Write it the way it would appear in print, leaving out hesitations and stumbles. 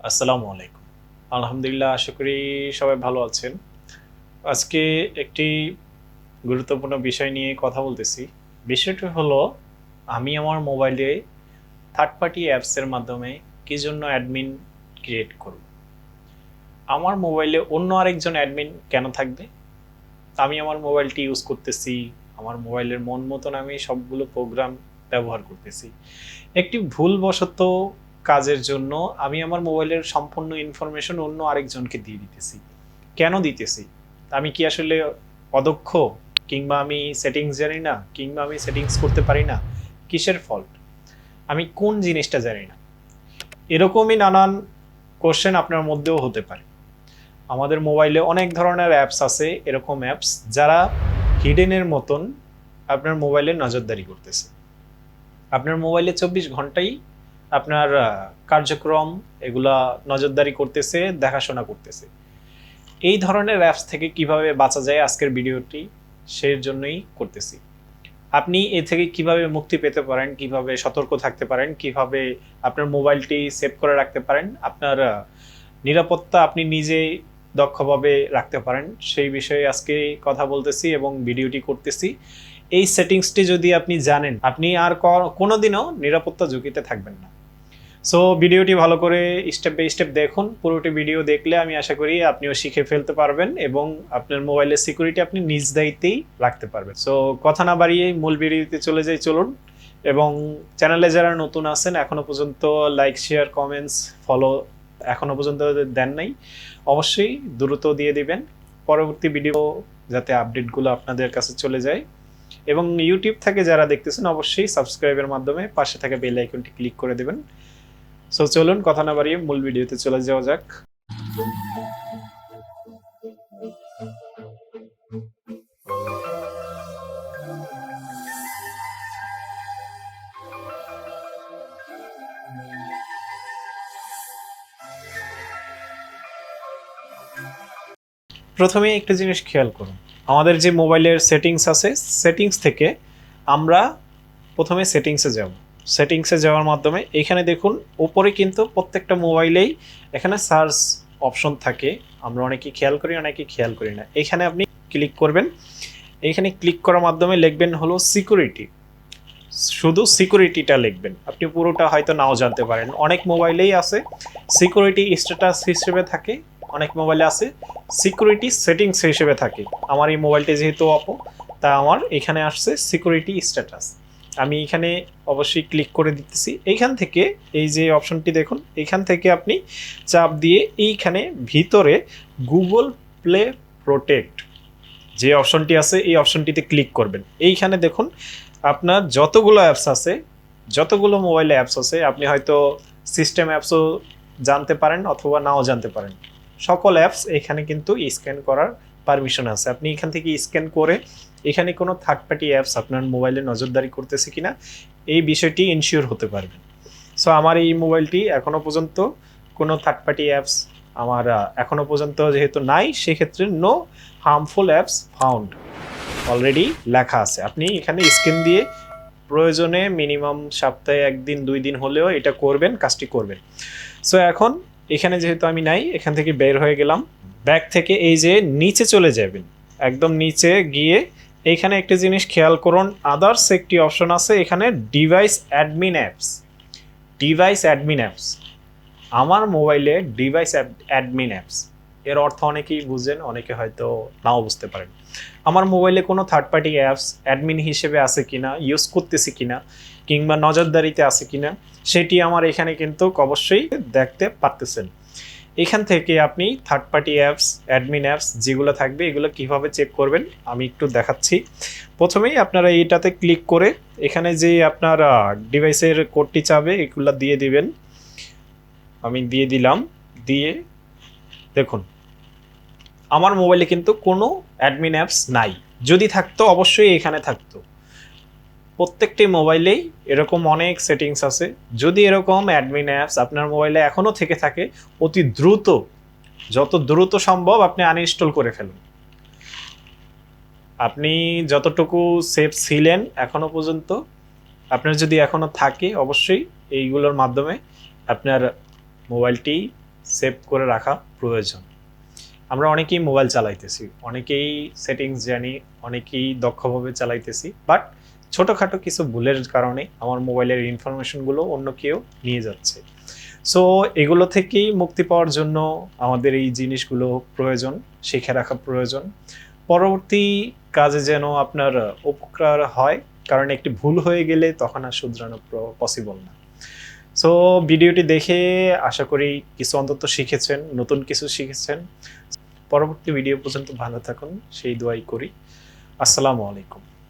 আসসালামু আলাইকুম। আলহামদুলিল্লাহ, আশা করি সবাই ভালো আছেন। আজকে একটি গুরুত্বপূর্ণ বিষয় নিয়ে কথা বলতেছি। বিষয়টি হলো, আমি আমার মোবাইলে থার্ড পার্টি অ্যাপসের মাধ্যমে কি জন্য অ্যাডমিন ক্রিয়েট করব। আমার মোবাইলে অন্য আরেকজন অ্যাডমিন কেন থাকবে? আমি আমার মোবাইলটি ইউজ করতেছি, আমার মোবাইলের মন মতন আমি সবগুলো প্রোগ্রাম ব্যবহার করতেছি। একটি ভুলবশত কাজের জন্য আমি আমার মোবাইলের সম্পূর্ণ ইনফরমেশন অন্য আরেকজনকে দিয়ে দিতেছি। কেন দিতেছি? আমি কি আসলে অদক্ষ, কিংবা আমি সেটিংস জানি না, কিংবা আমি সেটিংস করতে পারি না? কিসের ফল্ট? আমি কোন জিনিসটা জানি না? এরকমই নানান কোশ্চেন আপনার মধ্যেও হতে পারে। আমাদের মোবাইলে অনেক ধরনের অ্যাপস আছে, এরকম অ্যাপস যারা হিডেনের মতন আপনার মোবাইলে নজরদারি করতেছে। আপনার মোবাইলে 24 ঘন্টাই আপনার কার্যক্রম এগুলা নজরদারি করতেছে, দেখাশোনা করতেছে। এই ধরনের অ্যাপস থেকে কিভাবে বাঁচা যায় আজকের ভিডিওটি সেই জন্যই করতেছি। আপনি এ থেকে কিভাবে মুক্তি পেতে পারেন, কিভাবে সতর্ক থাকতে পারেন, কিভাবে আপনার মোবাইলটি সেভ করে রাখতে পারেন, আপনার নিরাপত্তা আপনি নিজেই দক্ষভাবে রাখতে পারেন, সেই বিষয়ে আজকে কথা বলতেছি এবং ভিডিওটি করতেছি। এই সেটিংসটি যদি আপনি জানেন, আপনি আর কোনোদিনও নিরাপত্তা ঝুঁকিতে থাকবেন না। সো ভিডিওটি ভালো করে স্টেপ বাই স্টেপ দেখুন। পুরোটি ভিডিও দেখলে আমি আশা করি আপনিও শিখে ফেলতে পারবেন এবং আপনার মোবাইলের সিকিউরিটি আপনি নিজ দায়িত্বেই রাখতে পারবেন। সো কথা না বাড়িয়ে মূল ভিডিওতে চলে যাই, চলুন। এবং চ্যানেলে যারা নতুন আছেন, এখনও পর্যন্ত লাইক, শেয়ার, কমেন্টস, ফলো এখনও পর্যন্ত দেন নাই, অবশ্যই দ্রুত দিয়ে দিবেন, পরবর্তী ভিডিও যাতে আপডেটগুলো আপনাদের কাছে চলে যায়। এবং ইউটিউব থেকে যারা দেখতেছেন, অবশ্যই সাবস্ক্রাইবের মাধ্যমে পাশে থাকা বেল আইকনটি ক্লিক করে দেবেন। সো চলুন কথা না বাড়িয়ে মূল ভিডিওতে চলে যাওয়া যাক। প্রথমে একটা জিনিস খেয়াল করুন, আমাদের যে মোবাইলের সেটিংস আছে, সেটিংস থেকে আমরা প্রথমে সেটিংসে যাব। সেটিংসে যাওয়ার মাধ্যমে এখানে দেখুন, উপরে কিন্তু প্রত্যেকটা মোবাইলেই এখানে সার্চ অপশন থাকে। আমরা অনেকেই খেয়াল করি, অনেকেই খেয়াল করি না। এখানে আপনি ক্লিক করবেন। এখানে ক্লিক করার মাধ্যমে লিখবেন হলো সিকিউরিটি। শুধু সিকিউরিটিটা লিখবেন, আপনি পুরোটা হয়তো নাও জানতে পারেন। অনেক মোবাইলেই আছে সিকিউরিটি স্ট্যাটাস হিসেবে থাকে, অনেক মোবাইলে আছে সিকিউরিটি সেটিংস হিসেবে থাকে। আমার এই মোবাইলটি যেহেতু অপো, তা আমার এখানে আসছে সিকিউরিটি স্ট্যাটাস। আমি এখানে অবশ্যই ক্লিক করে দিতেছি। এইখান থেকে এই যে অপশনটি দেখুন, এইখান থেকে আপনি চাপ দিয়ে এইখানে ভিতরে গুগল প্লে প্রোটেক্ট যে অপশনটি আছে, এই অপশনটিতে ক্লিক করবেন। এইখানে দেখুন আপনার যতগুলো অ্যাপস আছে, যতগুলো মোবাইলে অ্যাপস আছে, আপনি হয়তো সিস্টেম অ্যাপসও জানতে পারেন অথবা নাও জানতে পারেন। সকল অ্যাপস এখানে কিন্তু স্ক্যান করার পারমিশন আছে। আপনি এখান থেকে স্ক্যান করে এখানে কোনো থার্ড পার্টি অ্যাপস আপনার মোবাইলে নজরদারি করতেছে কিনা এই বিষয়টি ইনশিওর হতে পারবেন। সো আমার এই মোবাইলটি এখনও পর্যন্ত কোনো থার্ড পার্টি অ্যাপস আমার এখনও পর্যন্ত যেহেতু নাই, সেক্ষেত্রে no harmful apps found already লেখা আছে। আপনি এখানে স্ক্যান দিয়ে প্রয়োজনে মিনিমাম সপ্তাহে 1 দিন 2 দিন হলেও এটা করবেন, কাজটি করবেন। সো এখন এখানে যেহেতু আমি নাই, এখান থেকে বের হয়ে গেলাম। ব্যাক থেকে এই যে নিচে চলে যাবেন, একদম নিচে গিয়ে এইখানে একটা জিনিস খেয়াল করুন, আদার্স একটি অপশন আছে এখানে, device admin apps. Device admin apps, আমার মোবাইলে ডিভাইস অ্যাডমিন অ্যাপস এর অর্থ অনেকেই বুঝেন, অনেকে হয়তো নাও বুঝতে পারেন। আমার মোবাইলে কোনো থার্ড পার্টি অ্যাপস অ্যাডমিন হিসেবে আছে কিনা, ইউজ করতেছি কিনা, কিংবা নজরদারিতে আছে কিনা, সেটি আমার এখানে কিন্তু অবশ্যই দেখতে পারতেছেন। এখান থেকে আপনি third party apps, admin apps যেগুলো থাকবে, এগুলো কিভাবে চেক করবেন আমি একটু দেখাচ্ছি। প্রথমেই আপনারা এইটাতে ক্লিক করে এখানে যে আপনার ডিভাইসের কোডটি চাবে এগুলো দিয়ে দিবেন। আমি দিয়ে দিলাম। দিয়ে দেখুন আমার মোবাইলে কিন্তু কোনো অ্যাডমিন অ্যাপস নাই। যদি থাকতো অবশ্যই এখানে থাকতো। প্রত্যেকটি মোবাইলেই এরকম অনেক সেটিংস আছে। যদি এরকম অ্যাডমিন অ্যাপস আপনার মোবাইলে এখনও থেকে থাকে, অতি দ্রুত, যত দ্রুত সম্ভব আপনি আনইনস্টল করে ফেলুন। আপনি যতটুকু সেফ ছিলেন এখনও পর্যন্ত, আপনার যদি এখনও থাকে, অবশ্যই এইগুলোর মাধ্যমে আপনার মোবাইলটি সেভ করে রাখা প্রয়োজন। আমরা অনেকেই মোবাইল চালাইতেছি, অনেকেই সেটিংস জানি, অনেকেই দক্ষভাবে চালাইতেছি, বাট ছোটোখাটো কিছু ভুলের কারণে আমার মোবাইলের ইনফরমেশনগুলো অন্য কেউ নিয়ে যাচ্ছে। সো এগুলো থেকেই মুক্তি পাওয়ার জন্য আমাদের এই জিনিসগুলো প্রয়োজন, শিখে রাখা প্রয়োজন। পরবর্তী কাজে যেন আপনার উপকার হয়, কারণ একটি ভুল হয়ে গেলে তখন আর শুধরানো পসিবল না। সো ভিডিওটি দেখে আশা করি কিছু অন্তত শিখেছেন, নতুন কিছু শিখেছেন। পরবর্তী ভিডিও পর্যন্ত ভালো থাকুন সেই দোয়াই করি। আসসালামু আলাইকুম।